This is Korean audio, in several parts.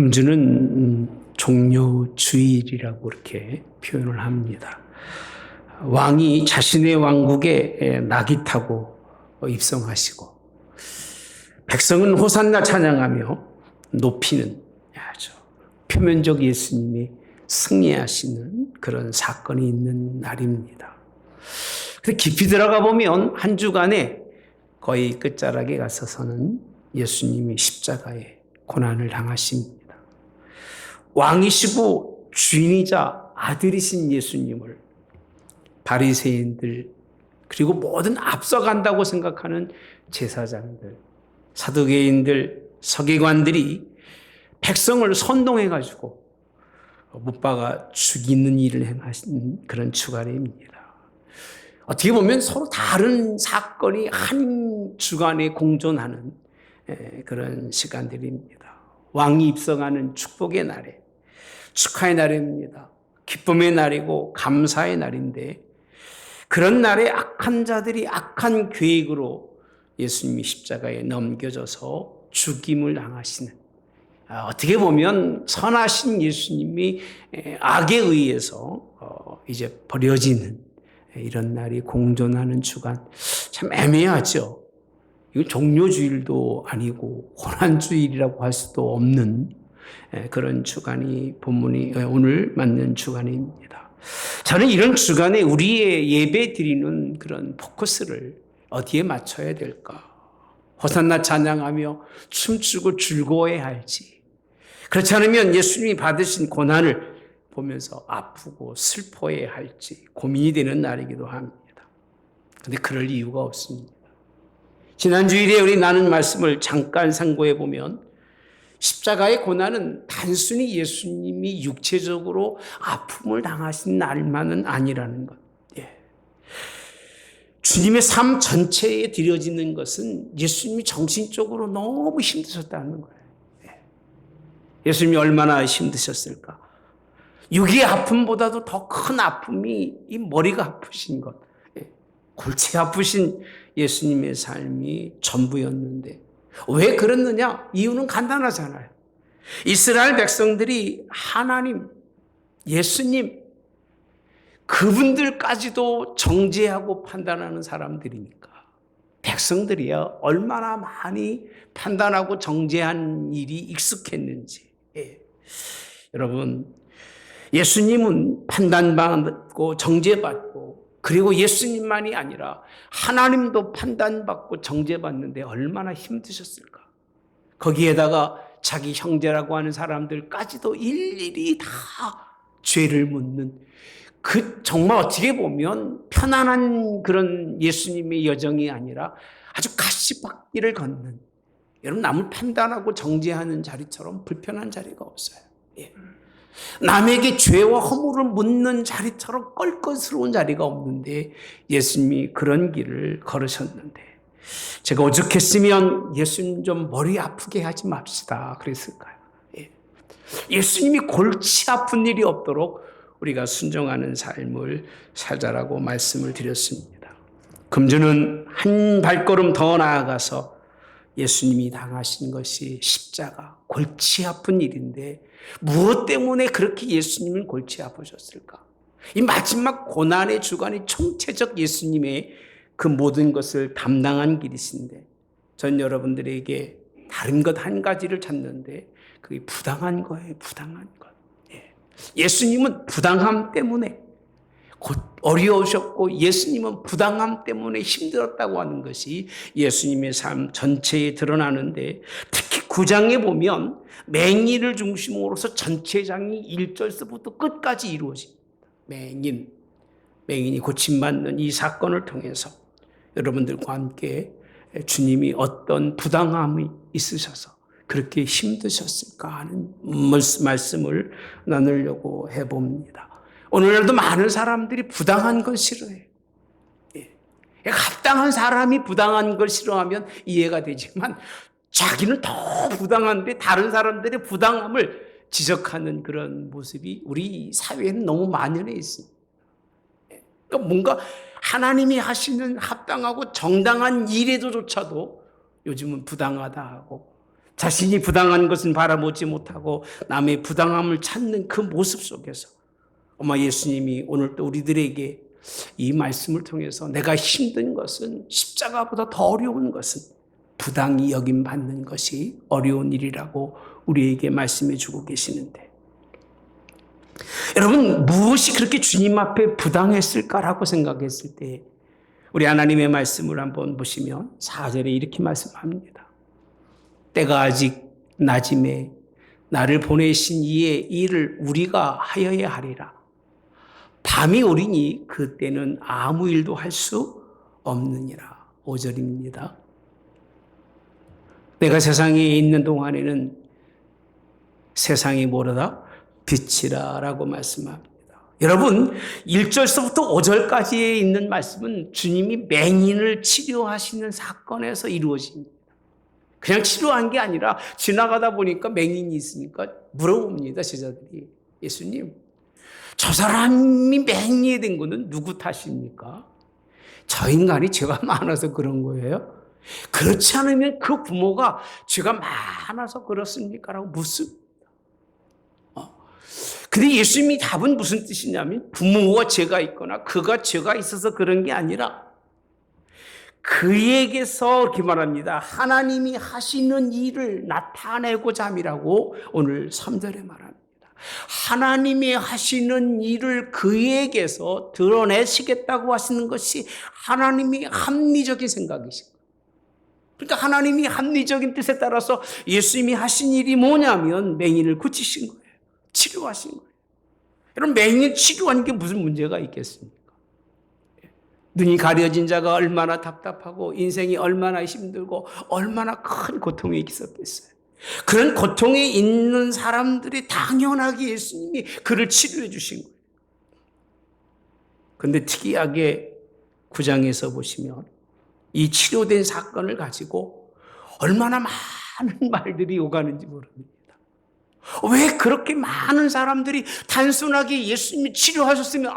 금주는 종료주일이라고 이렇게 표현을 합니다. 왕이 자신의 왕국에 낙이 타고 입성하시고 백성은 호산나 찬양하며 높이는 아주 표면적 예수님이 승리하시는 그런 사건이 있는 날입니다. 그래서 깊이 들어가 보면 한 주간에 거의 끝자락에 가서서는 예수님이 십자가에 고난을 당하십니다. 왕이시고 주인이자 아들이신 예수님을 바리새인들 그리고 모든 앞서간다고 생각하는 제사장들, 사두개인들, 서기관들이 백성을 선동해가지고 못 박아 죽이는 일을 행하신 그런 주간입니다. 어떻게 보면 서로 다른 사건이 한 주간에 공존하는 그런 시간들입니다. 왕이 입성하는 축복의 날에 축하의 날입니다. 기쁨의 날이고 감사의 날인데 그런 날에 악한 자들이 악한 계획으로 예수님이 십자가에 넘겨져서 죽임을 당하시는, 어떻게 보면 선하신 예수님이 악에 의해서 이제 버려지는 이런 날이 공존하는 주간, 참 애매하죠. 이거 종료주일도 아니고 고난주일이라고 할 수도 없는 그런 주간이 본문이 오늘 맞는 주간입니다. 저는 이런 주간에 우리의 예배 드리는 그런 포커스를 어디에 맞춰야 될까? 호산나 찬양하며 춤추고 즐거워해야 할지, 그렇지 않으면 예수님이 받으신 고난을 보면서 아프고 슬퍼해야 할지 고민이 되는 날이기도 합니다. 그런데 그럴 이유가 없습니다. 지난 주일에 우리 나눈 말씀을 잠깐 상고해 보면 십자가의 고난은 단순히 예수님이 육체적으로 아픔을 당하신 날만은 아니라는 것. 주님의 삶 전체에 드려지는 것은 예수님이 정신적으로 너무 힘드셨다는 거예요. 예수님이 얼마나 힘드셨을까? 육의 아픔보다도 더 큰 아픔이 이 머리가 아프신 것, 골치 아프신 예수님의 삶이 전부였는데 왜 그랬느냐? 이유는 간단하잖아요. 이스라엘 백성들이 하나님, 예수님, 그분들까지도 정죄하고 판단하는 사람들이니까 백성들이야 얼마나 많이 판단하고 정죄한 일이 익숙했는지. 여러분, 예수님은 판단받고 정죄받고 그리고 예수님만이 아니라 하나님도 판단받고 정죄받는데 얼마나 힘드셨을까. 거기에다가 자기 형제라고 하는 사람들까지도 일일이 다 죄를 묻는, 그 정말 어떻게 보면 편안한 그런 예수님의 여정이 아니라 아주 가시밭길을 걷는, 여러분 남을 판단하고 정죄하는 자리처럼 불편한 자리가 없어요. 남에게 죄와 허물을 묻는 자리처럼 껄껄스러운 자리가 없는데 예수님이 그런 길을 걸으셨는데, 제가 오죽했으면 예수님 좀 머리 아프게 하지 맙시다 그랬을까요? 예수님이 골치 아픈 일이 없도록 우리가 순종하는 삶을 살자라고 말씀을 드렸습니다. 금주는 한 발걸음 더 나아가서 예수님이 당하신 것이 십자가, 골치 아픈 일인데 무엇 때문에 그렇게 예수님은 골치 아프셨을까? 이 마지막 고난의 주간이 총체적 예수님의 그 모든 것을 담당한 길이신데 전 여러분들에게 다른 것 한 가지를 찾는데 그게 부당한 거예요. 부당한 것. 예수님은 부당함 때문에 곧 어려우셨고 예수님은 부당함 때문에 힘들었다고 하는 것이 예수님의 삶 전체에 드러나는데, 특히 9장에 보면 맹인을 중심으로서 전체장이 1절서부터 끝까지 이루어집니다. 맹인이 고침받는 이 사건을 통해서 여러분들과 함께 주님이 어떤 부당함이 있으셔서 그렇게 힘드셨을까 하는 말씀을 나누려고 해봅니다. 오늘날도 많은 사람들이 부당한 걸 싫어해요. 합당한 사람이 부당한 걸 싫어하면 이해가 되지만 자기는 더 부당한데 다른 사람들의 부당함을 지적하는 그런 모습이 우리 사회에는 너무 만연해 있습니다. 그러니까 뭔가 하나님이 하시는 합당하고 정당한 일에도조차도 요즘은 부당하다 하고 자신이 부당한 것은 바라보지 못하고 남의 부당함을 찾는 그 모습 속에서 아마 예수님이 오늘 또 우리들에게 이 말씀을 통해서 내가 힘든 것은 십자가보다 더 어려운 것은 부당히 여김받는 것이 어려운 일이라고 우리에게 말씀해 주고 계시는데, 여러분 무엇이 그렇게 주님 앞에 부당했을까라고 생각했을 때 우리 하나님의 말씀을 한번 보시면 4절에 이렇게 말씀합니다. 때가 아직 낮음에 나를 보내신 이의 일을 우리가 하여야 하리라. 밤이 오리니 그때는 아무 일도 할 수 없느니라. 5절입니다. 내가 세상에 있는 동안에는 세상이 뭐라다? 빛이라 라고 말씀합니다. 여러분 1절서부터 5절까지에 있는 말씀은 주님이 맹인을 치료하시는 사건에서 이루어집니다. 그냥 치료한 게 아니라 지나가다 보니까 맹인이 있으니까 물어봅니다. 제자들이, 예수님 저 사람이 맹인이 된 거는 누구 탓입니까? 저 인간이 죄가 많아서 그런 거예요? 그렇지 않으면 그 부모가 죄가 많아서 그렇습니까? 라고 묻습니다. 근데 예수님이 답은 무슨 뜻이냐면 부모가 죄가 있거나 그가 죄가 있어서 그런 게 아니라 그에게서 이렇게 말합니다. 하나님이 하시는 일을 나타내고자 함이라고 오늘 3절에 말합니다. 하나님이 하시는 일을 그에게서 드러내시겠다고 하시는 것이 하나님이 합리적인 생각이신 거예요. 그러니까 하나님이 합리적인 뜻에 따라서 예수님이 하신 일이 뭐냐면 맹인을 고치신 거예요. 치료하신 거예요. 여러분 맹인 치료하는 게 무슨 문제가 있겠습니까? 눈이 가려진 자가 얼마나 답답하고 인생이 얼마나 힘들고 얼마나 큰 고통이 있었겠어요. 그런 고통에 있는 사람들이 당연하게 예수님이 그를 치료해 주신 거예요. 그런데 특이하게 9장에서 보시면 이 치료된 사건을 가지고 얼마나 많은 말들이 오가는지 모릅니다. 왜 그렇게 많은 사람들이 단순하게 예수님이 치료하셨으면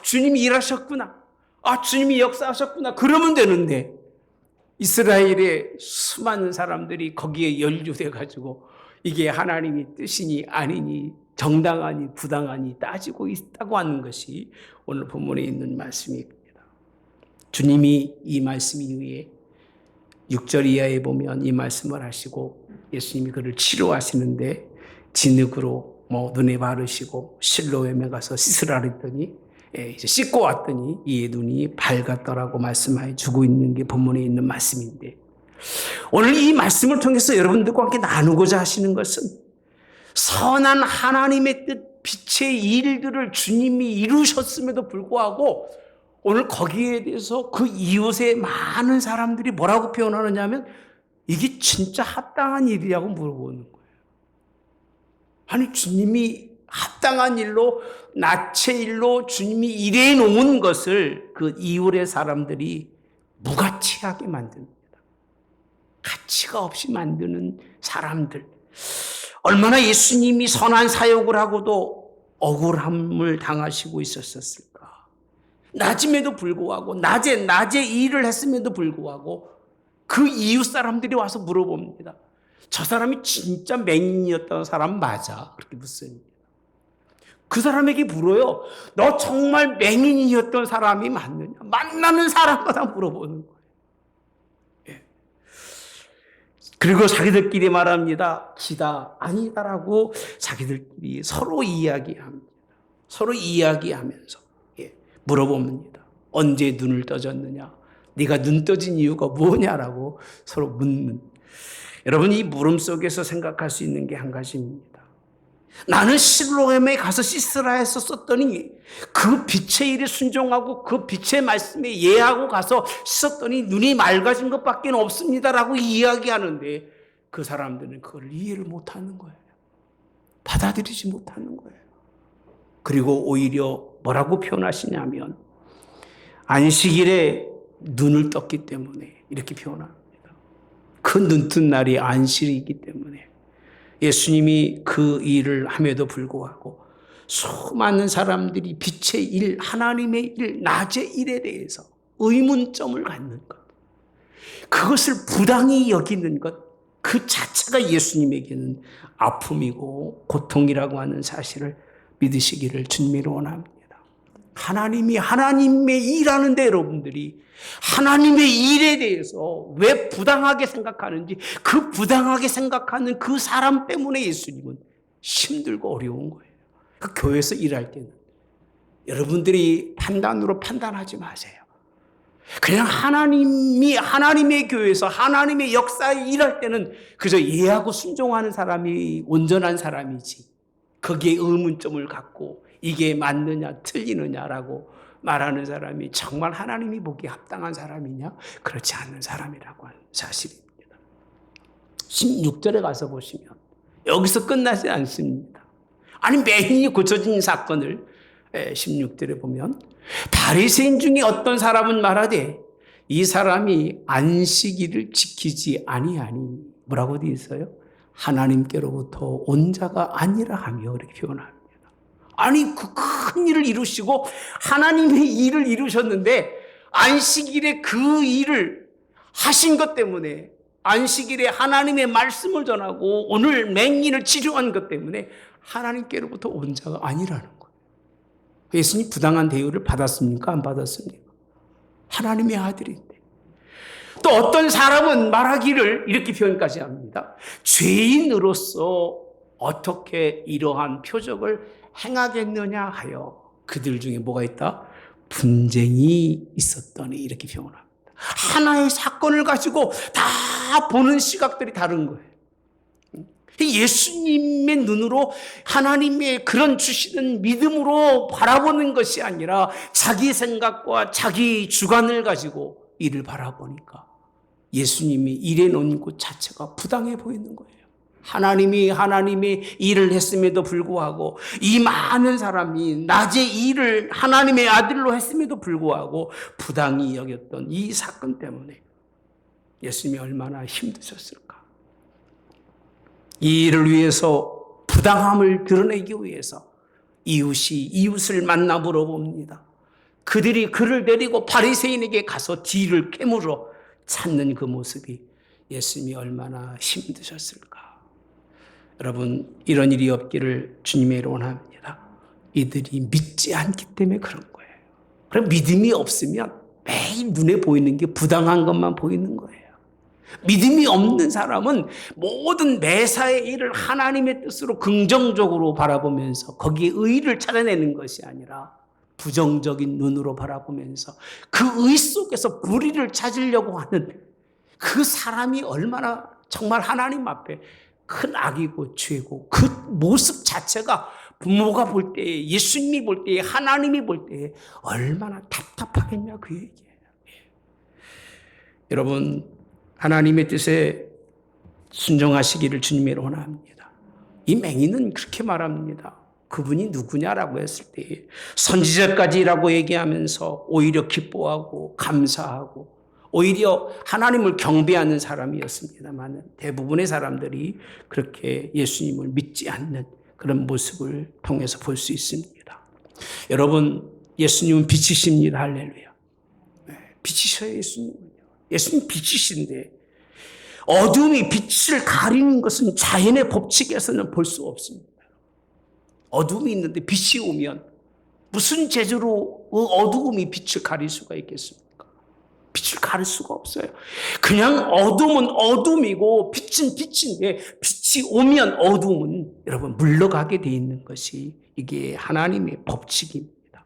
주님이 일하셨구나, 주님이 역사하셨구나 그러면 되는데 이스라엘의 수많은 사람들이 거기에 연루돼 가지고 이게 하나님의 뜻이니 아니니 정당하니 부당하니 따지고 있다고 하는 것이 오늘 본문에 있는 말씀입니다. 주님이 이 말씀 이후에 6절 이하에 보면 이 말씀을 하시고 예수님이 그를 치료하시는데 진흙으로 눈에 바르시고 실로암에 가서 씻으라 그랬더니 이제 씻고 왔더니 이의 눈이 밝았더라고 말씀해 주고 있는 게 본문에 있는 말씀인데, 오늘 이 말씀을 통해서 여러분들과 함께 나누고자 하시는 것은 선한 하나님의 뜻, 빛의 일들을 주님이 이루셨음에도 불구하고 오늘 거기에 대해서 그 이웃의 많은 사람들이 뭐라고 표현하느냐 하면 이게 진짜 합당한 일이라고 물어보는 거예요. 아니 주님이 합당한 일로 나체 일로 주님이 일해 놓은 것을 그 이웃의 사람들이 무가치하게 만듭니다. 가치가 없이 만드는 사람들, 얼마나 예수님이 선한 사역을 하고도 억울함을 당하시고 있었을까. 낮임에도 불구하고 낮에 일을 했음에도 불구하고 그 이웃 사람들이 와서 물어봅니다. 저 사람이 진짜 맹인이었던 사람 맞아? 그렇게 묻습니다. 그 사람에게 물어요. 너 정말 맹인이었던 사람이 맞느냐? 만나는 사람마다 물어보는 거예요. 예. 그리고 자기들끼리 말합니다. 기다, 아니다라고 자기들끼리 서로 이야기합니다. 서로 이야기하면서 물어봅니다. 언제 눈을 떠졌느냐? 네가 눈 떠진 이유가 뭐냐라고 서로 묻는. 여러분 이 물음 속에서 생각할 수 있는 게 한 가지입니다. 나는 실로암에 가서 씻으라 해서 썼더니 그 빛의 일에 순종하고 그 빛의 말씀에 예하고 가서 씻었더니 눈이 맑아진 것밖에 없습니다라고 이야기하는데 그 사람들은 그걸 이해를 못하는 거예요. 받아들이지 못하는 거예요. 그리고 오히려 뭐라고 표현하시냐면 안식일에 눈을 떴기 때문에 이렇게 표현합니다. 그 눈뜬 날이 안식이기 때문에 예수님이 그 일을 함에도 불구하고 수많은 사람들이 빛의 일, 하나님의 일, 낮의 일에 대해서 의문점을 갖는 것, 그것을 부당히 여기는 것, 그 자체가 예수님에게는 아픔이고 고통이라고 하는 사실을 믿으시기를 주님으로 원합니다. 하나님이 하나님의 일하는데 여러분들이 하나님의 일에 대해서 왜 부당하게 생각하는지, 그 부당하게 생각하는 그 사람 때문에 예수님은 힘들고 어려운 거예요. 그 교회에서 일할 때는 여러분들이 판단으로 판단하지 마세요. 그냥 하나님이 하나님의 교회에서 하나님의 역사에 일할 때는 그저 이해하고 순종하는 사람이 온전한 사람이지, 거기에 의문점을 갖고 이게 맞느냐 틀리느냐라고 말하는 사람이 정말 하나님이 보기에 합당한 사람이냐? 그렇지 않는 사람이라고 하는 사실입니다. 16절에 가서 보시면 여기서 끝나지 않습니다. 아니, 매인이 고쳐진 사건을 16절에 보면 바리새인 중에 어떤 사람은 말하되 이 사람이 안식일을 지키지 아니하니, 뭐라고 되어 있어요? 하나님께로부터 온 자가 아니라 하며 이렇게 표현합니다. 아니, 그 큰 일을 이루시고 하나님의 일을 이루셨는데 안식일에 그 일을 하신 것 때문에, 안식일에 하나님의 말씀을 전하고 오늘 맹인을 치료한 것 때문에 하나님께로부터 온 자가 아니라는 거예요. 예수님 부당한 대우를 받았습니까? 안 받았습니까? 하나님의 아들인데. 또 어떤 사람은 말하기를 이렇게 표현까지 합니다. 죄인으로서 어떻게 이러한 표적을 행하겠느냐 하여 그들 중에 뭐가 있다? 분쟁이 있었더니, 이렇게 표현합니다. 하나의 사건을 가지고 다 보는 시각들이 다른 거예요. 예수님의 눈으로 하나님의 그런 주시는 믿음으로 바라보는 것이 아니라 자기 생각과 자기 주관을 가지고 일을 바라보니까 예수님이 일해 놓은 것 자체가 부당해 보이는 거예요. 하나님이 하나님의 일을 했음에도 불구하고 이 많은 사람이 낮에 일을 하나님의 아들로 했음에도 불구하고 부당히 여겼던 이 사건 때문에 예수님이 얼마나 힘드셨을까. 이 일을 위해서, 부당함을 드러내기 위해서 이웃이 이웃을 만나 물어봅니다. 그들이 그를 데리고 바리새인에게 가서 뒤를 깨물어 찾는 그 모습이 예수님이 얼마나 힘드셨을까. 여러분, 이런 일이 없기를 주님의 이름으로 원합니다. 이들이 믿지 않기 때문에 그런 거예요. 그럼 믿음이 없으면 매일 눈에 보이는 게 부당한 것만 보이는 거예요. 믿음이 없는 사람은 모든 매사의 일을 하나님의 뜻으로 긍정적으로 바라보면서 거기에 의의를 찾아내는 것이 아니라 부정적인 눈으로 바라보면서 그 의 속에서 불의를 찾으려고 하는 그 사람이 얼마나 정말 하나님 앞에 큰 악이고 죄고, 그 모습 자체가 부모가 볼 때에, 예수님이 볼 때에, 하나님이 볼 때에 얼마나 답답하겠냐, 그 얘기예요. 여러분, 하나님의 뜻에 순종하시기를 주님으로 원합니다. 이 맹인은 그렇게 말합니다. 그분이 누구냐라고 했을 때 선지자까지라고 얘기하면서 오히려 기뻐하고 감사하고 오히려 하나님을 경배하는 사람이었습니다만 대부분의 사람들이 그렇게 예수님을 믿지 않는 그런 모습을 통해서 볼 수 있습니다. 여러분, 예수님은 빛이십니다. 할렐루야. 빛이셔요, 예수님은요. 예수님 빛이신데 어둠이 빛을 가리는 것은 자연의 법칙에서는 볼 수 없습니다. 어둠이 있는데 빛이 오면 무슨 재주로 어두움이 빛을 가릴 수가 있겠습니까? 빛을 가릴 수가 없어요. 그냥 어둠은 어둠이고 빛은 빛인데 빛이 오면 어둠은 여러분 물러가게 돼 있는 것이 이게 하나님의 법칙입니다.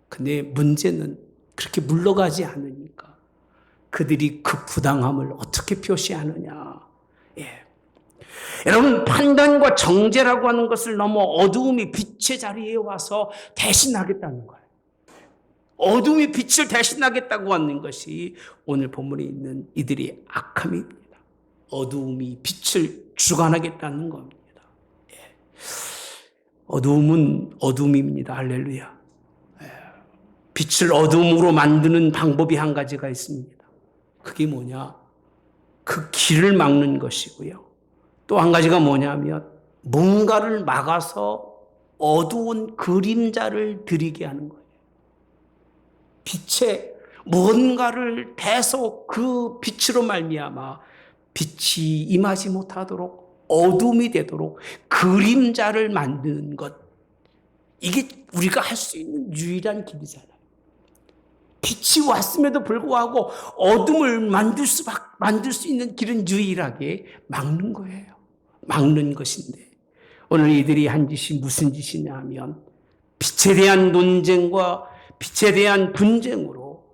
근데 문제는 그렇게 물러가지 않으니까 그들이 그 부당함을 어떻게 표시하느냐. 여러분, 판단과 정죄라고 하는 것을 넘어 어두움이 빛의 자리에 와서 대신하겠다는 거예요. 어둠이 빛을 대신하겠다고 하는 것이 오늘 본문에 있는 이들의 악함입니다. 어두움이 빛을 주관하겠다는 겁니다. 어두움은 어둠입니다. 할렐루야. 빛을 어둠으로 만드는 방법이 한 가지가 있습니다. 그게 뭐냐? 그 길을 막는 것이고요. 또 한 가지가 뭐냐면 뭔가를 막아서 어두운 그림자를 들이게 하는 거예요. 빛에 뭔가를 대서 그 빛으로 말미암아 빛이 임하지 못하도록 어둠이 되도록 그림자를 만드는 것. 이게 우리가 할 수 있는 유일한 길이잖아요. 빛이 왔음에도 불구하고 어둠을 만들 수 있는 길은 유일하게 막는 거예요. 막는 것인데 오늘 이들이 한 짓이 무슨 짓이냐 하면 빛에 대한 논쟁과 빛에 대한 분쟁으로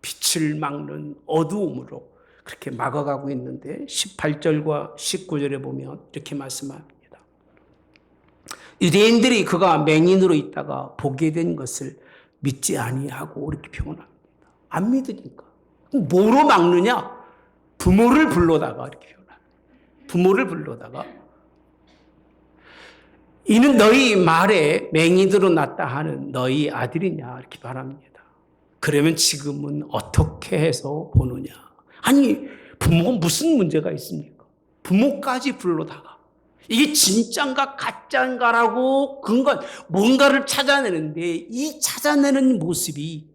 빛을 막는 어두움으로 그렇게 막아가고 있는데 18절과 19절에 보면 이렇게 말씀합니다. 유대인들이 그가 맹인으로 있다가 보게 된 것을 믿지 아니하고 이렇게 표현합니다. 안 믿으니까. 뭐로 막느냐? 부모를 불러다가 이렇게 표현합니다. 부모를 불러다가 이는 너희 말에 맹인으로 났다 하는 너희 아들이냐 이렇게 말합니다. 그러면 지금은 어떻게 해서 보느냐? 아니 부모가 무슨 문제가 있습니까? 부모까지 불러다가 이게 진짠가 가짠가라고 그건 뭔가를 찾아내는데 이 찾아내는 모습이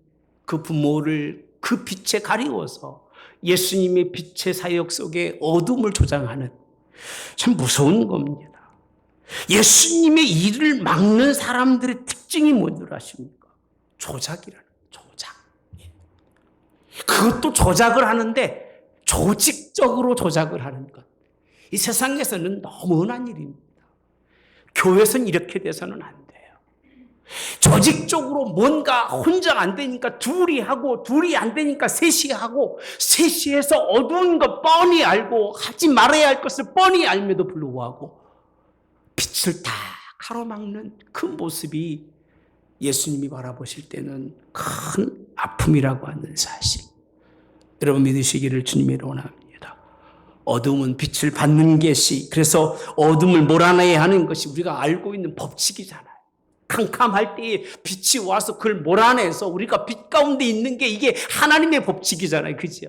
그 부모를 그 빛에 가리워서 예수님의 빛의 사역 속에 어둠을 조장하는 참 무서운 겁니다. 예수님의 일을 막는 사람들의 특징이 뭔지 아십니까? 조작이라는 조작. 그것도 조작을 하는데 조직적으로 조작을 하는 것. 이 세상에서는 너무 흔한 일입니다. 교회에서는 이렇게 돼서는 안 돼요. 조직적으로 뭔가 혼자 안 되니까 둘이 하고 둘이 안 되니까 셋이 하고 셋이 해서 어두운 것 뻔히 알고 하지 말아야 할 것을 뻔히 알면도 불구하고 빛을 다 가로막는 그 모습이 예수님이 바라보실 때는 큰 아픔이라고 하는 사실. 여러분 믿으시기를 주님의 이름으로 원합니다. 어둠은 빛을 받는 것이 그래서 어둠을 몰아내야 하는 것이 우리가 알고 있는 법칙이잖아요. 캄캄할 때에 빛이 와서 그걸 몰아내서 우리가 빛 가운데 있는 게 이게 하나님의 법칙이잖아요. 그죠?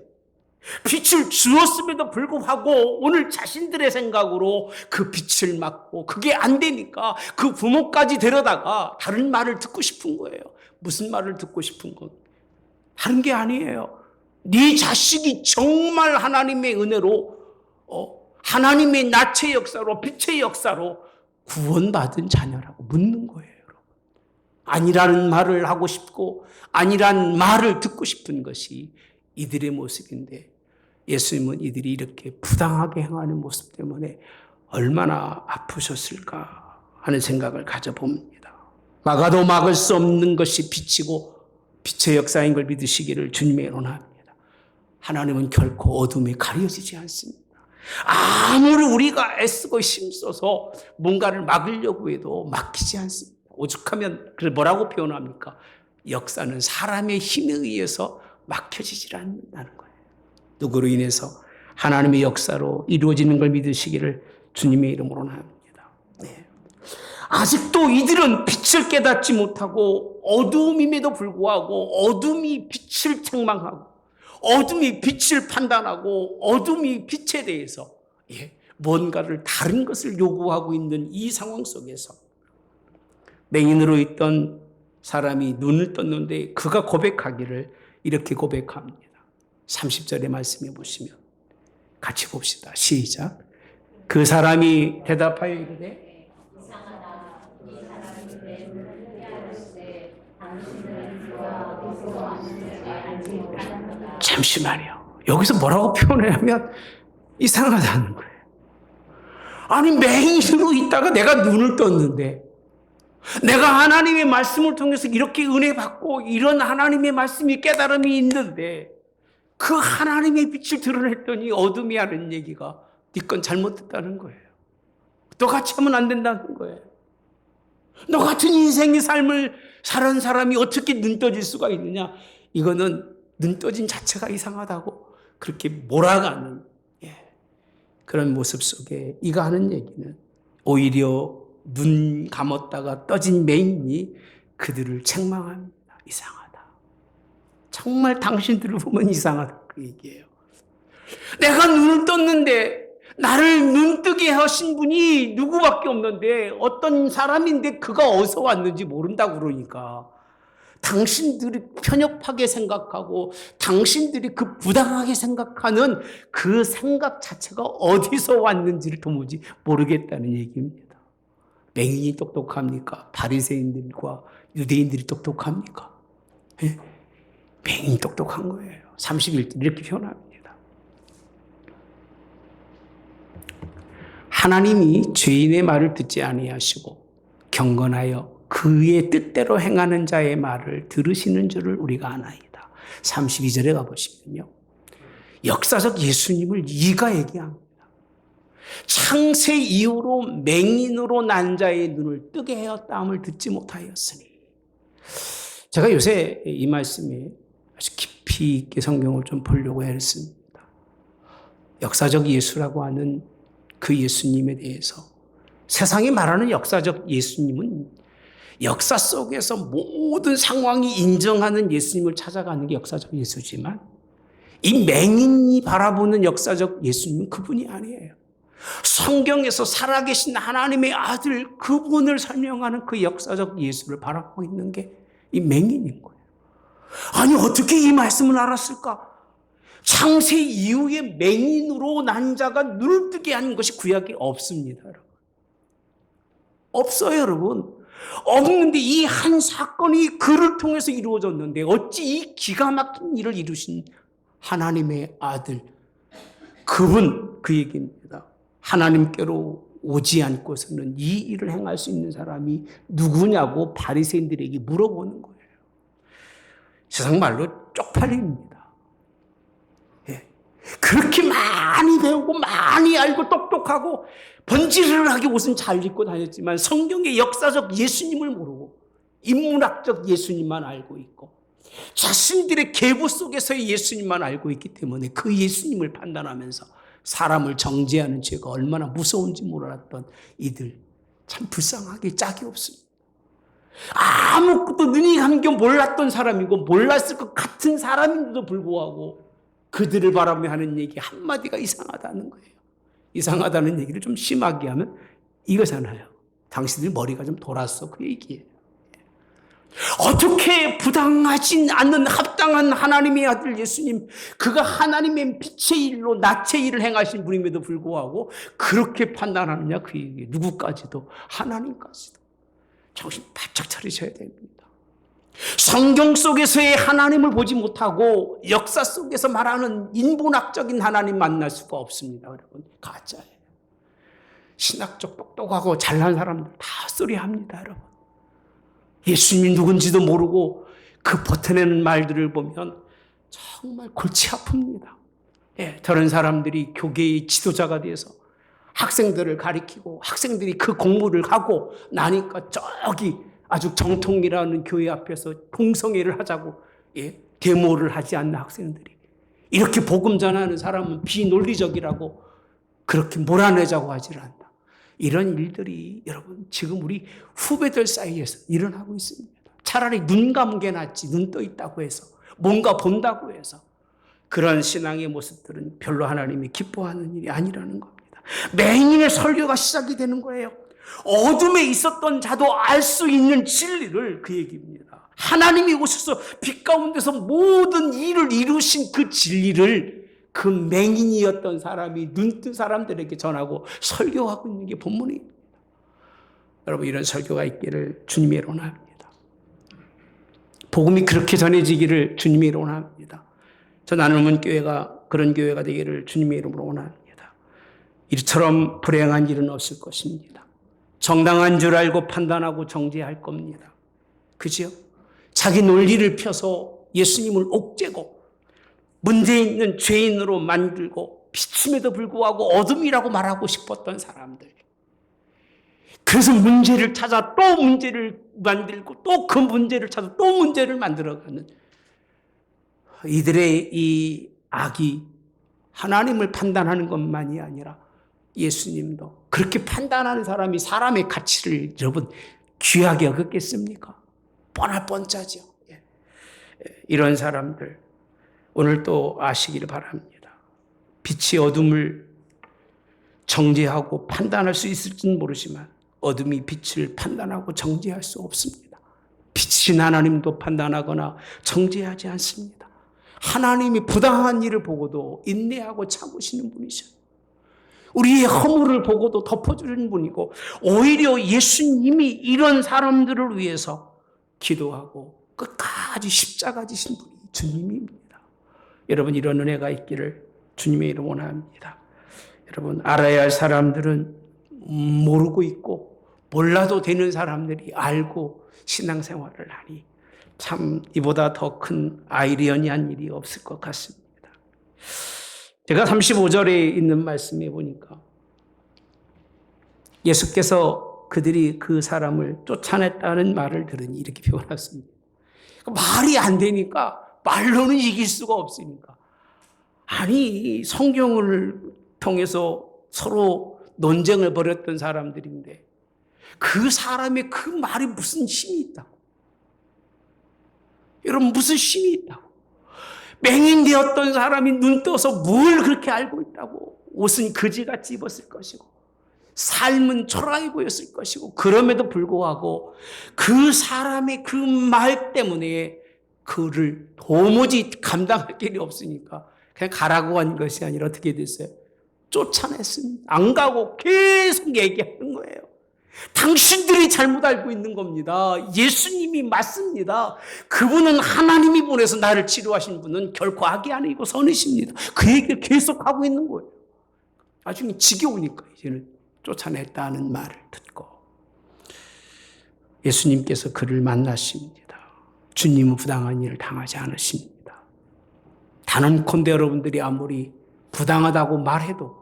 빛을 주었음에도 불구하고 오늘 자신들의 생각으로 그 빛을 막고 그게 안 되니까 그 부모까지 데려다가 다른 말을 듣고 싶은 거예요. 무슨 말을 듣고 싶은 것? 다른 게 아니에요. 네 자식이 정말 하나님의 은혜로 하나님의 나체 역사로 빛의 역사로 구원받은 자녀라고 묻는 거예요. 여러분. 아니라는 말을 하고 싶고 아니라는 말을 듣고 싶은 것이 이들의 모습인데 예수님은 이들이 이렇게 부당하게 행하는 모습 때문에 얼마나 아프셨을까 하는 생각을 가져봅니다. 막아도 막을 수 없는 것이 빛이고 빛의 역사인 걸 믿으시기를 주님의 원합니다. 하나님은 결코 어둠에 가려지지 않습니다. 아무리 우리가 애쓰고 힘써서 뭔가를 막으려고 해도 막히지 않습니다. 오죽하면 뭐라고 표현합니까? 역사는 사람의 힘에 의해서 막혀지질 않는다는 거예요. 누구로 인해서 하나님의 역사로 이루어지는 걸 믿으시기를 주님의 이름으로 합니다. 네. 아직도 이들은 빛을 깨닫지 못하고 어두움임에도 불구하고 어둠이 빛을 책망하고 어둠이 빛을 판단하고 어둠이 빛에 대해서 뭔가를 다른 것을 요구하고 있는 이 상황 속에서 맹인으로 있던 사람이 눈을 떴는데 그가 고백하기를 이렇게 고백합니다. 30절의 말씀해 보시면 같이 봅시다. 시작. 그 사람이 대답하여 이르되 잠시만요. 여기서 뭐라고 표현하냐면 이상하다는 거예요. 아니 맹인으로 있다가 내가 눈을 떴는데 내가 하나님의 말씀을 통해서 이렇게 은혜 받고 이런 하나님의 말씀이 깨달음이 있는데 그 하나님의 빛을 드러냈더니 어둠이 하는 얘기가 네 건 잘못됐다는 거예요. 너같이 하면 안 된다는 거예요. 너 같은 인생의 삶을 살은 사람이 어떻게 눈 떠질 수가 있느냐. 이거는 눈 떠진 자체가 이상하다고 그렇게 몰아가는 그런 모습 속에 이가 하는 얘기는 오히려 눈 감았다가 떠진 맹인이 그들을 책망합니다. 이상하다. 정말 당신들을 보면 이상하다. 그 얘기예요. 내가 눈을 떴는데 나를 눈뜨게 하신 분이 누구밖에 없는데 어떤 사람인데 그가 어디서 왔는지 모른다고 그러니까 당신들이 편협하게 생각하고 당신들이 그 부당하게 생각하는 그 생각 자체가 어디서 왔는지를 도무지 모르겠다는 얘기입니다. 맹인이 똑똑합니까? 바리새인들과 유대인들이 똑똑합니까? 예? 맹인이 똑똑한 거예요. 31절 이렇게 표현합니다. 하나님이 죄인의 말을 듣지 아니하시고 경건하여 그의 뜻대로 행하는 자의 말을 들으시는 줄을 우리가 아나이다. 32절에 가보시면요. 역사적 예수님을 이가 얘기합니다. 창세 이후로 맹인으로 난 자의 눈을 뜨게 하였다함을 듣지 못하였으니. 제가 요새 이 말씀에 아주 깊이 있게 성경을 좀 보려고 했습니다. 역사적 예수라고 하는 그 예수님에 대해서 세상이 말하는 역사적 예수님은 역사 속에서 모든 상황이 인정하는 예수님을 찾아가는 게 역사적 예수지만 이 맹인이 바라보는 역사적 예수님은 그분이 아니에요. 성경에서 살아계신 하나님의 아들 그분을 설명하는 그 역사적 예수를 바라보고 있는 게 이 맹인인 거예요. 아니 어떻게 이 말씀을 알았을까? 창세 이후에 맹인으로 난 자가 눈을 뜨게 하는 것이 구약에 없습니다. 여러분. 없어요, 여러분. 없는데 이 한 사건이 그를 통해서 이루어졌는데 어찌 이 기가 막힌 일을 이루신 하나님의 아들 그분 그 얘기입니다. 하나님께로 오지 않고서는 이 일을 행할 수 있는 사람이 누구냐고 바리새인들에게 물어보는 거예요. 세상 말로 쪽팔림입니다. 예. 그렇게 많이 배우고 많이 알고 똑똑하고 번지르르하게 옷은 잘 입고 다녔지만 성경의 역사적 예수님을 모르고 인문학적 예수님만 알고 있고 자신들의 계보 속에서의 예수님만 알고 있기 때문에 그 예수님을 판단하면서 사람을 정죄하는 죄가 얼마나 무서운지 몰랐던 이들 참 불쌍하게 짝이 없습니다. 아무것도 눈이 감겨 몰랐던 사람이고 몰랐을 것 같은 사람인데도 불구하고 그들을 바라보며 하는 얘기 한마디가 이상하다는 거예요. 이상하다는 얘기를 좀 심하게 하면 이거잖아요. 당신들 머리가 좀 돌았어 그 얘기예요. 어떻게 부당하지 않는 합당한 하나님의 아들 예수님 그가 하나님의 빛의 일로 낯의 일을 행하신 분임에도 불구하고 그렇게 판단하느냐 그 얘기예요. 누구까지도 하나님까지도 정신 바짝 차리셔야 됩니다. 성경 속에서의 하나님을 보지 못하고 역사 속에서 말하는 인본학적인 하나님 만날 수가 없습니다. 여러분 가짜예요. 신학적 똑똑하고 잘난 사람들 다 쏘리합니다. 여러분 예수님이 누군지도 모르고 그 버텨내는 말들을 보면 정말 골치 아픕니다. 예, 저런 사람들이 교계의 지도자가 돼서 학생들을 가리키고 학생들이 그 공부를 하고 나니까 저기 아주 정통이라는 교회 앞에서 동성애를 하자고 데모를 하지 않는 학생들이 이렇게 복음 전하는 사람은 비논리적이라고 그렇게 몰아내자고 하질 않는다. 이런 일들이 여러분 지금 우리 후배들 사이에서 일어나고 있습니다. 차라리 눈 감은 게 낫지 눈 떠 있다고 해서 뭔가 본다고 해서 그런 신앙의 모습들은 별로 하나님이 기뻐하는 일이 아니라는 겁니다. 맹인의 설교가 시작이 되는 거예요. 어둠에 있었던 자도 알 수 있는 진리를 그 얘기입니다. 하나님이 오셔서 빛 가운데서 모든 일을 이루신 그 진리를 그 맹인이었던 사람이 눈뜬 사람들에게 전하고 설교하고 있는 게 본문입니다. 여러분 이런 설교가 있기를 주님이 원합니다. 복음이 그렇게 전해지기를 주님이 원합니다. 저 나눔은 교회가 그런 교회가 되기를 주님의 이름으로 원합니다. 이처럼 불행한 일은 없을 것입니다. 정당한 줄 알고 판단하고 정죄할 겁니다. 그죠? 자기 논리를 펴서 예수님을 옥죄고 문제 있는 죄인으로 만들고 비춤에도 불구하고 어둠이라고 말하고 싶었던 사람들. 그래서 문제를 찾아 또 문제를 만들고 또 그 문제를 찾아 또 문제를 만들어가는 이들의 이 악이 하나님을 판단하는 것만이 아니라 예수님도 그렇게 판단하는 사람이 사람의 가치를 여러분 귀하게 여겼겠습니까? 뻔할 뻔짜죠. 이런 사람들 오늘 또 아시기를 바랍니다. 빛이 어둠을 정죄하고 판단할 수 있을지는 모르지만 어둠이 빛을 판단하고 정죄할 수 없습니다. 빛인 하나님도 판단하거나 정죄하지 않습니다. 하나님이 부당한 일을 보고도 인내하고 참으시는 분이셔요. 우리의 허물을 보고도 덮어주는 분이고, 오히려 예수님이 이런 사람들을 위해서 기도하고 끝까지 십자가 지신 분이 주님입니다. 여러분, 이런 은혜가 있기를 주님의 이름 원합니다. 여러분, 알아야 할 사람들은 모르고 있고, 몰라도 되는 사람들이 알고 신앙생활을 하니 참 이보다 더 큰 아이러니한 일이 없을 것 같습니다. 제가 35절에 있는 말씀에 보니까 예수께서 그들이 그 사람을 쫓아냈다는 말을 들으니 이렇게 표현했습니다. 말이 안 되니까, 말로는 이길 수가 없으니까. 아니, 성경을 통해서 서로 논쟁을 벌였던 사람들인데 그 사람의 그 말이 무슨 힘이 있다고? 여러분, 무슨 힘이 있다고? 맹인되었던 사람이 눈 떠서 뭘 그렇게 알고 있다고? 옷은 거지같이 입었을 것이고 삶은 초라해 보였을 것이고, 그럼에도 불구하고 그 사람의 그 말 때문에 그를 도무지 감당할 길이 없으니까 그냥 가라고 한 것이 아니라 어떻게 됐어요? 쫓아냈습니다. 안 가고 계속 얘기하는 거예요. 당신들이 잘못 알고 있는 겁니다. 예수님이 맞습니다. 그분은 하나님이 보내서 나를 치료하신 분은 결코 악이 아니고 선이십니다. 그 얘기를 계속하고 있는 거예요. 나중에 지겨우니까 이제는 쫓아냈다는 말을 듣고 예수님께서 그를 만나십니다. 주님은 부당한 일을 당하지 않으십니다. 단언컨대 여러분들이 아무리 부당하다고 말해도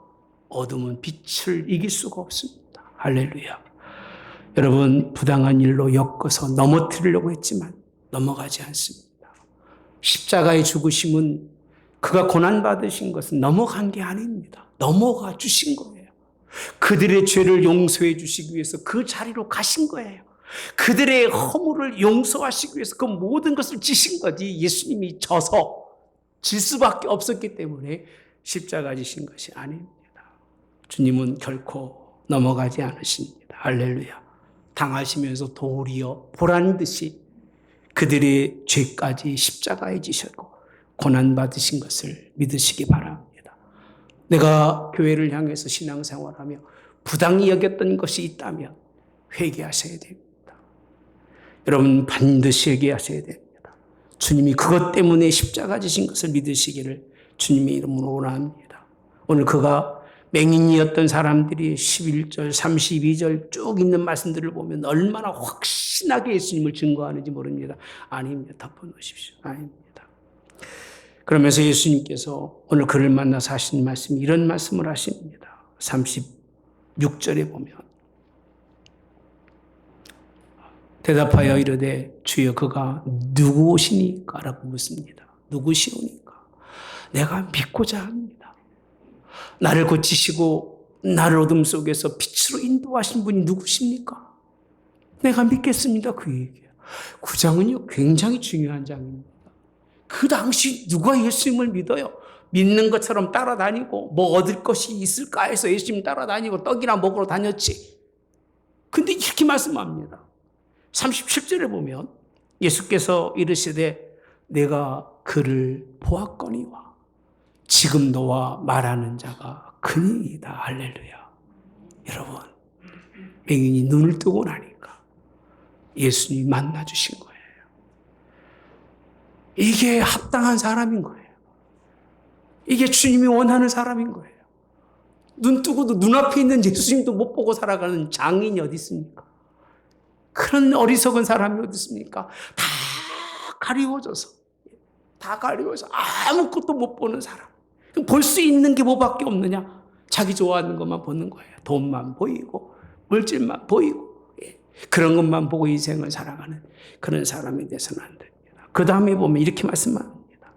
어둠은 빛을 이길 수가 없습니다. 할렐루야. 여러분, 부당한 일로 엮어서 넘어뜨리려고 했지만 넘어가지 않습니다. 십자가의 죽으심은 그가 고난받으신 것은 넘어간 게 아닙니다. 넘어가 주신 거예요. 그들의 죄를 용서해 주시기 위해서 그 자리로 가신 거예요. 그들의 허물을 용서하시기 위해서 그 모든 것을 지신 거지, 예수님이 져서 질 수밖에 없었기 때문에 십자가 지신 것이 아닙니다. 주님은 결코 넘어가지 않으십니다. 할렐루야. 당하시면서 도리어 보란 듯이 그들의 죄까지 십자가에 지셨고 고난받으신 것을 믿으시기 바랍니다. 내가 교회를 향해서 신앙생활하며 부당히 여겼던 것이 있다면 회개하셔야 됩니다. 여러분, 반드시 회개하셔야 됩니다. 주님이 그것 때문에 십자가 지신 것을 믿으시기를 주님의 이름으로 원합니다. 오늘 그가 맹인이었던 사람들이 11절, 32절 쭉 있는 말씀들을 보면 얼마나 확신하게 예수님을 증거하는지 모릅니다. 아닙니다. 덮어놓으십시오. 아닙니다. 그러면서 예수님께서 오늘 그를 만나서 하신 말씀이 이런 말씀을 하십니다. 36절에 보면 대답하여 이르되 주여 그가 누구시니까? 라고 묻습니다. 누구시오니까? 내가 믿고자 합니다. 나를 고치시고 나를 어둠 속에서 빛으로 인도하신 분이 누구십니까? 내가 믿겠습니다. 그 얘기예요. 9장은요 굉장히 중요한 장입니다. 그 당시 누가 예수님을 믿어요? 믿는 것처럼 따라다니고 뭐 얻을 것이 있을까 해서 예수님 따라다니고 떡이나 먹으러 다녔지. 근데 이렇게 말씀합니다. 37절에 보면 예수께서 이르시되 내가 그를 보았거니와 지금 너와 말하는 자가 그니이다. 할렐루야. 여러분, 맹인이 눈을 뜨고 나니까 예수님이 만나주신 거예요. 이게 합당한 사람인 거예요. 이게 주님이 원하는 사람인 거예요. 눈 뜨고도 눈앞에 있는 예수님도 못 보고 살아가는 장인이 어디 있습니까? 그런 어리석은 사람이 어디 있습니까? 다 가리워져서 아무것도 못 보는 사람. 볼 수 있는 게 뭐밖에 없느냐? 자기 좋아하는 것만 보는 거예요. 돈만 보이고 물질만 보이고 그런 것만 보고 인생을 살아가는 그런 사람이 돼서는 안 됩니다. 그 다음에 보면 이렇게 말씀합니다.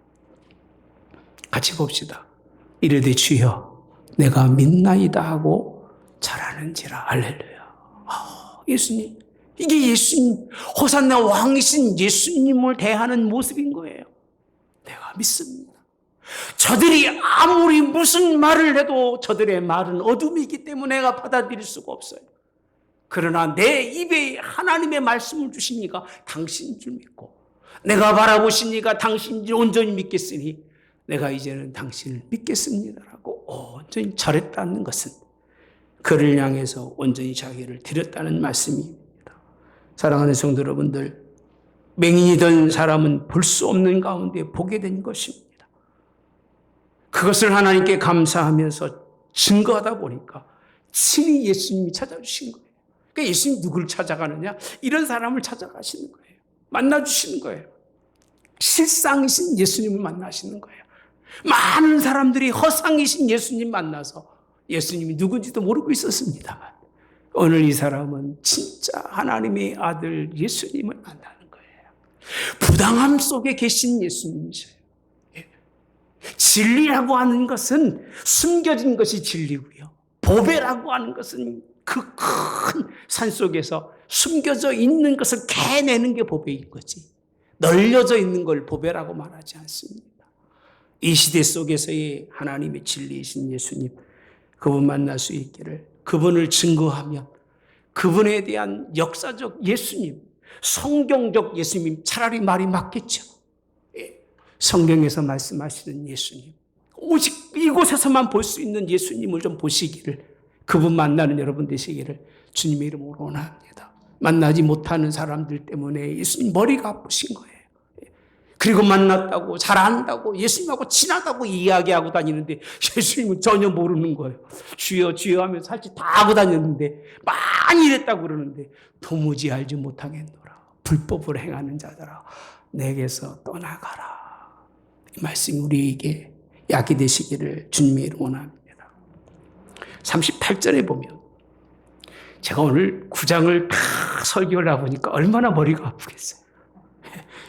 같이 봅시다. 이르되 주여 내가 믿나이다 하고 잘하는지라. 할렐루야. 예수님, 이게 예수님, 호산나 왕이신 예수님을 대하는 모습인 거예요. 내가 믿습니다. 저들이 아무리 무슨 말을 해도 저들의 말은 어둠이기 때문에 내가 받아들일 수가 없어요. 그러나 내 입에 하나님의 말씀을 주시니까 당신인 줄 믿고, 내가 바라보시니까 당신인 줄 온전히 믿겠으니 내가 이제는 당신을 믿겠습니다라고 온전히 절했다는 것은 그를 향해서 온전히 자기를 드렸다는 말씀입니다. 사랑하는 성도 여러분들, 맹인이 된 사람은 볼 수 없는 가운데 보게 된 것입니다. 그것을 하나님께 감사하면서 증거하다 보니까 친히 예수님이 찾아주신 거예요. 그러니까 예수님이 누구를 찾아가느냐? 이런 사람을 찾아가시는 거예요. 만나주시는 거예요. 실상이신 예수님을 만나시는 거예요. 많은 사람들이 허상이신 예수님 만나서 예수님이 누군지도 모르고 있었습니다만, 오늘 이 사람은 진짜 하나님의 아들 예수님을 만나는 거예요. 부당함 속에 계신 예수님이셔요. 진리라고 하는 것은 숨겨진 것이 진리고요, 보배라고 하는 것은 그 큰 산속에서 숨겨져 있는 것을 캐내는 게 보배인 거지, 널려져 있는 걸 보배라고 말하지 않습니다. 이 시대 속에서의 하나님의 진리이신 예수님, 그분 만날 수 있기를, 그분을 증거하면 그분에 대한 역사적 예수님, 성경적 예수님, 차라리 말이 맞겠죠. 성경에서 말씀하시는 예수님, 오직 이곳에서만 볼 수 있는 예수님을 좀 보시기를, 그분 만나는 여러분 되시기를 주님의 이름으로 원합니다. 만나지 못하는 사람들 때문에 예수님 머리가 아프신 거예요. 그리고 만났다고 잘한다고 예수님하고 친하다고 이야기하고 다니는데 예수님은 전혀 모르는 거예요. 주여 주여 하면서 할 짓 다 하고 다녔는데, 많이 이랬다고 그러는데 도무지 알지 못하겠노라. 불법을 행하는 자들아, 내게서 떠나가라. 이 말씀이 우리에게 약이 되시기를 주님의 이름으로 원합니다. 38절에 보면, 제가 오늘 9장을 다 설교를 해보니까 얼마나 머리가 아프겠어요.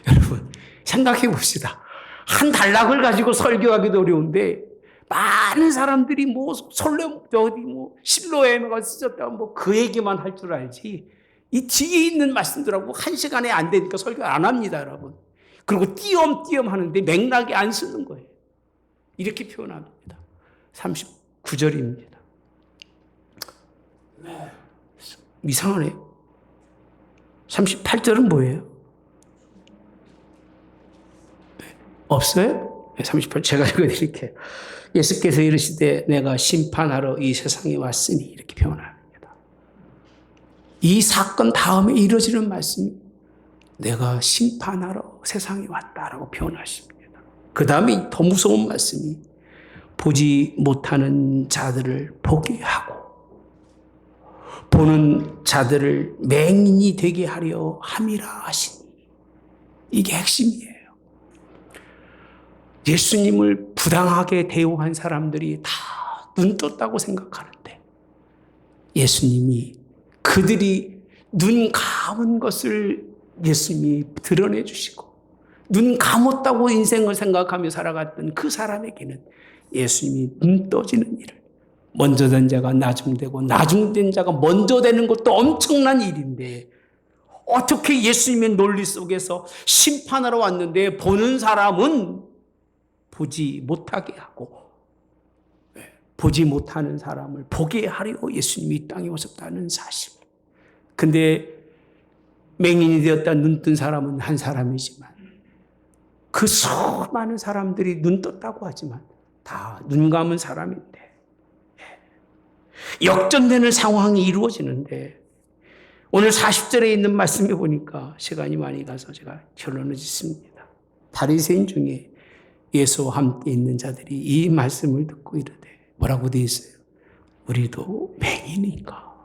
여러분 생각해 봅시다. 한 단락을 가지고 설교하기도 어려운데, 많은 사람들이 뭐 솔렘 어디 뭐 실로에가 쓰셨다 뭐 그 얘기만 할 줄 알지, 이 뒤에 있는 말씀들하고 한 시간에 안 되니까 설교 안 합니다, 여러분. 그리고 띄엄띄엄 하는데 맥락이 안 쓰는 거예요. 이렇게 표현합니다. 39절입니다. 이상하네. 38절은 뭐예요? 없어요? 38절 제가 읽어드릴게요. 예수께서 이르시되 내가 심판하러 이 세상에 왔으니, 이렇게 표현합니다. 이 사건 다음에 이루어지는 말씀이 내가 심판하러 세상에 왔다라고 표현하십니다. 그 다음에 더 무서운 말씀이 보지 못하는 자들을 보게 하고 보는 자들을 맹인이 되게 하려 함이라 하시니. 이게 핵심이에요. 예수님을 부당하게 대우한 사람들이 다 눈 떴다고 생각하는데, 예수님이 그들이 눈 감은 것을 예수님이 드러내 주시고, 눈 감았다고 인생을 생각하며 살아갔던 그 사람에게는 예수님이 눈 떠지는 일을, 먼저 된 자가 나중되고 나중된 자가 먼저 되는 것도 엄청난 일인데, 어떻게 예수님의 논리 속에서 심판하러 왔는데 보는 사람은 보지 못하게 하고, 보지 못하는 사람을 보게 하려 예수님이 이 땅에 오셨다는 사실. 근데 맹인이 되었다 눈 뜬 사람은 한 사람이지만, 그 수많은 사람들이 눈 떴다고 하지만 다 눈 감은 사람인데, 역전되는 상황이 이루어지는데, 오늘 40절에 있는 말씀에 보니까 시간이 많이 가서 제가 결론을 짓습니다. 바리새인 중에 예수와 함께 있는 자들이 이 말씀을 듣고 이르되, 뭐라고 되어 있어요? 우리도 맹인인가?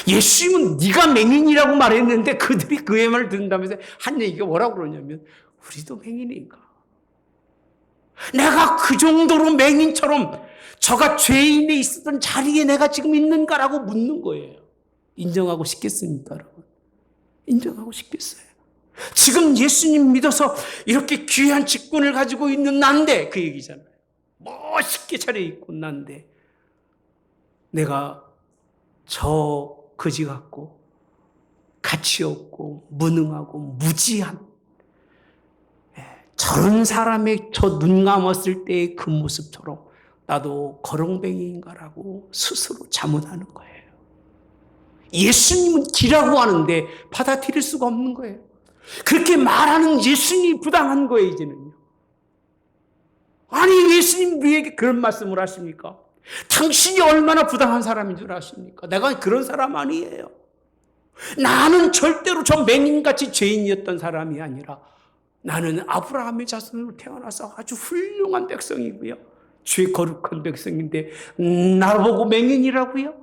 예수님은 네가 맹인이라고 말했는데 그들이 그의 말을 듣는다면서 한 얘기가 뭐라고 그러냐면, 우리도 맹인인가? 내가 그 정도로 맹인처럼 저가 죄인에 있었던 자리에 내가 지금 있는가라고 묻는 거예요. 인정하고 싶겠습니까, 여러분? 인정하고 싶겠어요? 지금 예수님 믿어서 이렇게 귀한 직분을 가지고 있는 난데, 그 얘기잖아요. 멋있게 차려입고 난데 내가 저 거지 같고 가치 없고 무능하고 무지한 저런 사람의 저 눈 감았을 때의 그 모습처럼 나도 거렁뱅이인가라고 스스로 자문하는 거예요. 예수님은 기라고 하는데 받아들일 수가 없는 거예요. 그렇게 말하는 예수님이 부당한 거예요, 이제는요. 아니, 예수님 우리에게 그런 말씀을 하십니까? 당신이 얼마나 부당한 사람인 줄 아십니까? 내가 그런 사람 아니에요. 나는 절대로 저 맹인같이 죄인이었던 사람이 아니라 나는 아브라함의 자손으로 태어나서 아주 훌륭한 백성이고요. 죄 거룩한 백성인데 나보고 맹인이라고요?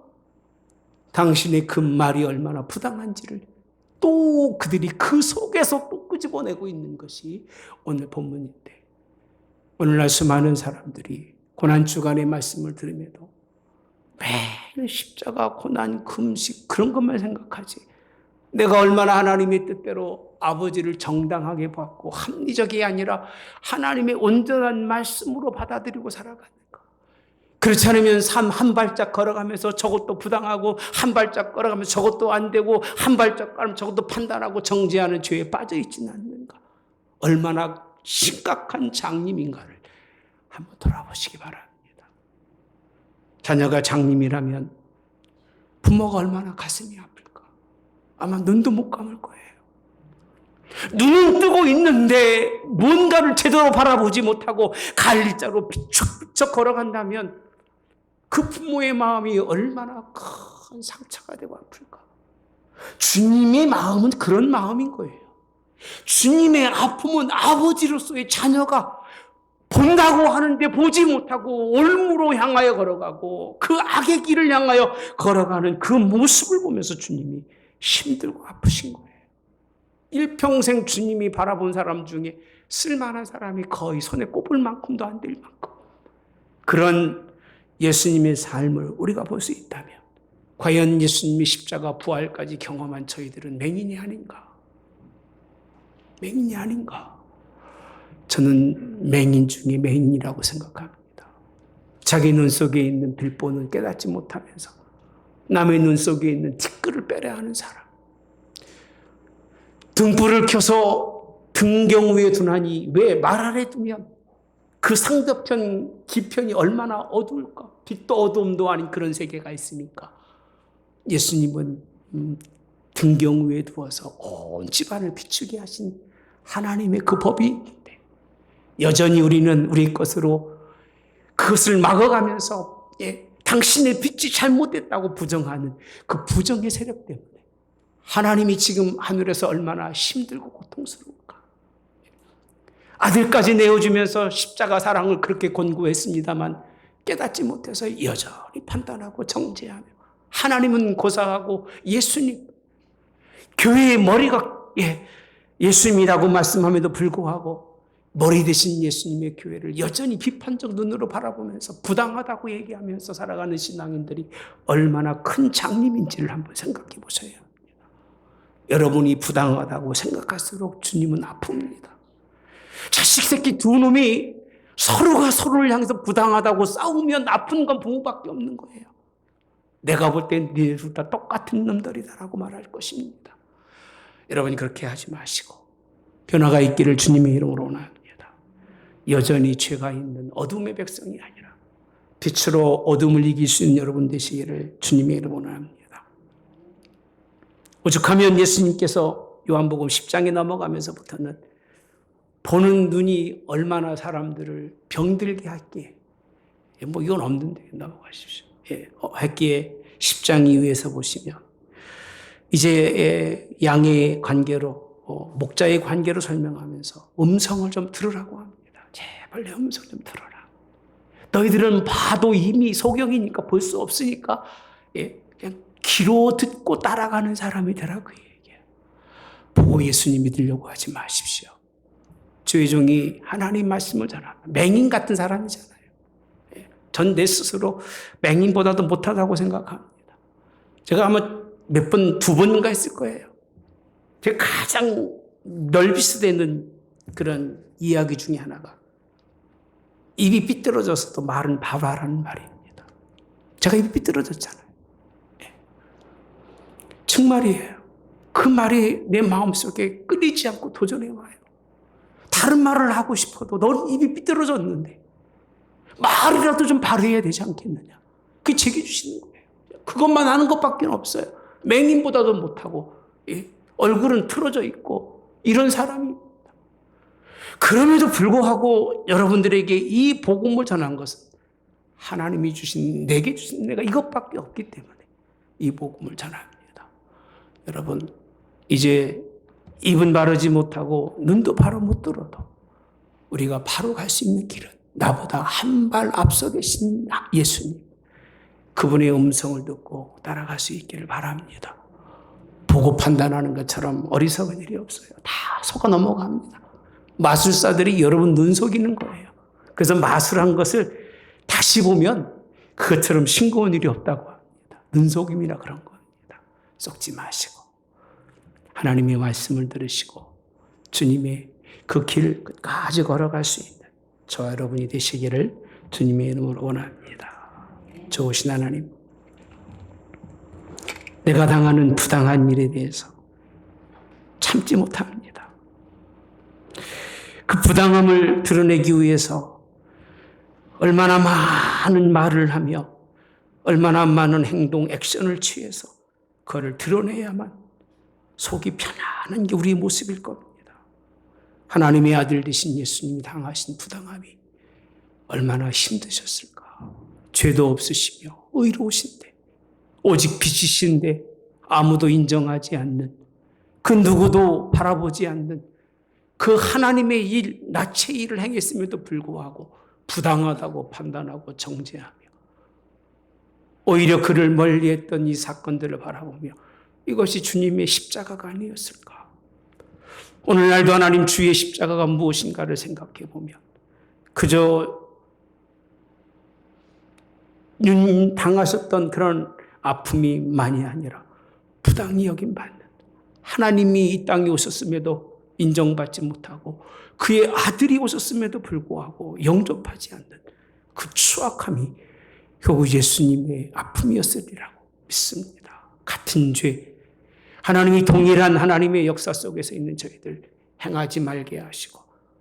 당신의 그 말이 얼마나 부당한지를 또 그들이 그 속에서 또 끄집어내고 있는 것이 오늘 본문인데, 오늘날 수많은 사람들이 고난주간의 말씀을 들으면도 매일 십자가, 고난, 금식 그런 것만 생각하지, 내가 얼마나 하나님의 뜻대로 아버지를 정당하게 받고 합리적이 아니라 하나님의 온전한 말씀으로 받아들이고 살아가는가. 그렇지 않으면 삶 한 발짝 걸어가면서 저것도 부당하고, 한 발짝 걸어가면서 저것도 안 되고, 한 발짝 걸으면 저것도 판단하고 정죄하는 죄에 빠져 있지는 않는가. 얼마나 심각한 장님인가를 한번 돌아보시기 바랍니다. 자녀가 장님이라면 부모가 얼마나 가슴이 아플까. 아마 눈도 못 감을 거예요. 눈은 뜨고 있는데 뭔가를 제대로 바라보지 못하고 갈리자로 비척비척 걸어간다면 그 부모의 마음이 얼마나 큰 상처가 되고 아플까. 주님의 마음은 그런 마음인 거예요. 주님의 아픔은 아버지로서의 자녀가 본다고 하는데 보지 못하고 올무로 향하여 걸어가고 그 악의 길을 향하여 걸어가는 그 모습을 보면서 주님이 힘들고 아프신 거예요. 일평생 주님이 바라본 사람 중에 쓸만한 사람이 거의 손에 꼽을 만큼도 안 될 만큼 그런 예수님의 삶을 우리가 볼 수 있다면, 과연 예수님이 십자가 부활까지 경험한 저희들은 맹인이 아닌가? 맹인이 아닌가? 저는 맹인 중에 맹인이라고 생각합니다. 자기 눈 속에 있는 빌보는 깨닫지 못하면서 남의 눈 속에 있는 티끌을 빼려 하는 사람. 등불을 켜서 등경 위에 두나니 왜 말 아래 두면 그 상대편 뒤편이 얼마나 어두울까. 빛도 어두움도 아닌 그런 세계가 있으니까 예수님은 등경 위에 두어서 온 집안을 비추게 하신 하나님의 그 법이 있는데, 여전히 우리는 우리 것으로 그것을 막아가면서 당신의 빛이 잘못됐다고 부정하는 그 부정의 세력 때문에 하나님이 지금 하늘에서 얼마나 힘들고 고통스러울까. 아들까지 내어주면서 십자가 사랑을 그렇게 권고했습니다만 깨닫지 못해서 여전히 판단하고 정죄하며, 하나님은 고사하고 예수님, 교회의 머리가 예수님이라고 말씀함에도 불구하고 머리 대신 예수님의 교회를 여전히 비판적 눈으로 바라보면서 부당하다고 얘기하면서 살아가는 신앙인들이 얼마나 큰 장님인지를 한번 생각해 보셔야 합니다. 여러분이 부당하다고 생각할수록 주님은 아픕니다. 자식 새끼 두 놈이 서로가 서로를 향해서 부당하다고 싸우면 아픈 건 부모밖에 없는 거예요. 내가 볼 땐 니네 둘 다 똑같은 놈들이다라고 말할 것입니다. 여러분이 그렇게 하지 마시고 변화가 있기를 주님의 이름으로 원합니다. 여전히 죄가 있는 어둠의 백성이 아니라 빛으로 어둠을 이길 수 있는 여러분 되시기를 주님의 이름으로 원합니다. 오죽하면 예수님께서 요한복음 10장에 넘어가면서부터는 보는 눈이 얼마나 사람들을 병들게 했기에, 이건 없는데 넘어가십시오. 했기에 10장 이후에서 보시면 이제 양의 관계로, 목자의 관계로 설명하면서 음성을 좀 들으라고 합니다. 제발 내 음성 좀 들어라. 너희들은 봐도 이미 소경이니까 볼 수 없으니까 그냥 귀로 듣고 따라가는 사람이 되라고 얘기해요. 보고 예수님 믿으려고 하지 마십시오. 주의 종이 하나님 말씀을 전합니다. 맹인 같은 사람이잖아요. 전 내 스스로 맹인보다도 못하다고 생각합니다. 제가 아마 몇 번, 두 번인가 했을 거예요. 제가 가장 널비스되는 그런 이야기 중에 하나가 입이 삐뚤어져서도 말은 바바라는 말입니다. 제가 입이 삐뚤어졌잖아요. 정말이에요. 그 말이 내 마음속에 끊이지 않고 도전해 와요. 다른 말을 하고 싶어도 넌 입이 삐뚤어졌는데 말이라도 좀 발휘해야 되지 않겠느냐. 그게 제게 주시는 거예요. 그것만 하는 것밖에 없어요. 맹인보다도 못하고 얼굴은 틀어져 있고 이런 사람입니다. 그럼에도 불구하고 여러분들에게 이 복음을 전한 것은 하나님이 주신, 내게 주신 내가 이것밖에 없기 때문에 이 복음을 전합니다. 여러분, 이제 입은 바르지 못하고 눈도 바로 못 들어도 우리가 바로 갈 수 있는 길은 나보다 한 발 앞서 계신 예수님, 그분의 음성을 듣고 따라갈 수 있기를 바랍니다. 보고 판단하는 것처럼 어리석은 일이 없어요. 다 속아 넘어갑니다. 마술사들이 여러분 눈 속이는 거예요. 그래서 마술한 것을 다시 보면 그것처럼 싱거운 일이 없다고 합니다. 눈속임이라 그런 겁니다. 속지 마시고 하나님의 말씀을 들으시고 주님의 그 길 끝까지 걸어갈 수 있는 저와 여러분이 되시기를 주님의 이름으로 원합니다. 좋으신 하나님, 내가 당하는 부당한 일에 대해서 참지 못합니다. 그 부당함을 드러내기 위해서 얼마나 많은 말을 하며 얼마나 많은 행동, 액션을 취해서 그를 드러내야만 속이 편안한 게 우리의 모습일 겁니다. 하나님의 아들 되신 예수님이 당하신 부당함이 얼마나 힘드셨을까. 죄도 없으시며 의로우신데 오직 빛이신데 아무도 인정하지 않는, 그 누구도 바라보지 않는 그 하나님의 일, 낯의 일을 행했음에도 불구하고 부당하다고 판단하고 정죄하며 오히려 그를 멀리했던 이 사건들을 바라보며 이것이 주님의 십자가가 아니었을까. 오늘날도 하나님 주의 십자가가 무엇인가를 생각해 보면 그저 당하셨던 그런 아픔이만이 아니라 부당히 여김받는, 하나님이 이 땅에 오셨음에도 인정받지 못하고 그의 아들이 오셨음에도 불구하고 영접하지 않는 그 추악함이 결국 예수님의 아픔이었으리라고 믿습니다. 같은 죄, 하나님이 동일한 하나님의 역사 속에서 있는 저희들 행하지 말게 하시고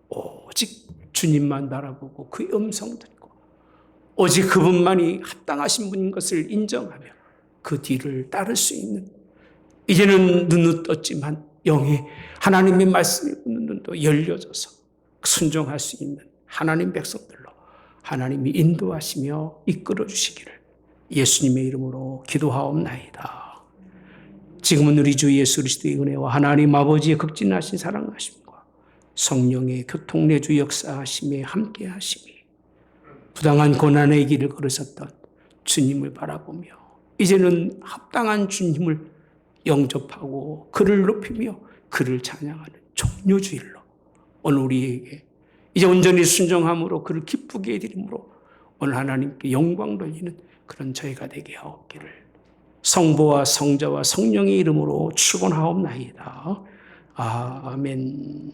오직 주님만 바라보고 그의 음성 듣고 오직 그분만이 합당하신 분인 것을 인정하며 그 뒤를 따를 수 있는, 이제는 눈은 떴지만 영의 하나님의 말씀에 붙는 눈도 열려져서 순종할 수 있는 하나님 백성들로 하나님이 인도하시며 이끌어 주시기를 예수님의 이름으로 기도하옵나이다. 지금은 우리 주 예수 그리스도의 은혜와 하나님 아버지의 극진하신 사랑하심과 성령의 교통내주 역사하심에 함께하심이 부당한 고난의 길을 걸으셨던 주님을 바라보며 이제는 합당한 주님을 영접하고 그를 높이며 그를 찬양하는 종료주일로 오늘 우리에게 이제 온전히 순종함으로 그를 기쁘게 해드림으로 오늘 하나님께 영광 돌리는 그런 저희가 되게 하옵기를 성부와 성자와 성령의 이름으로 축원하옵나이다. 아멘.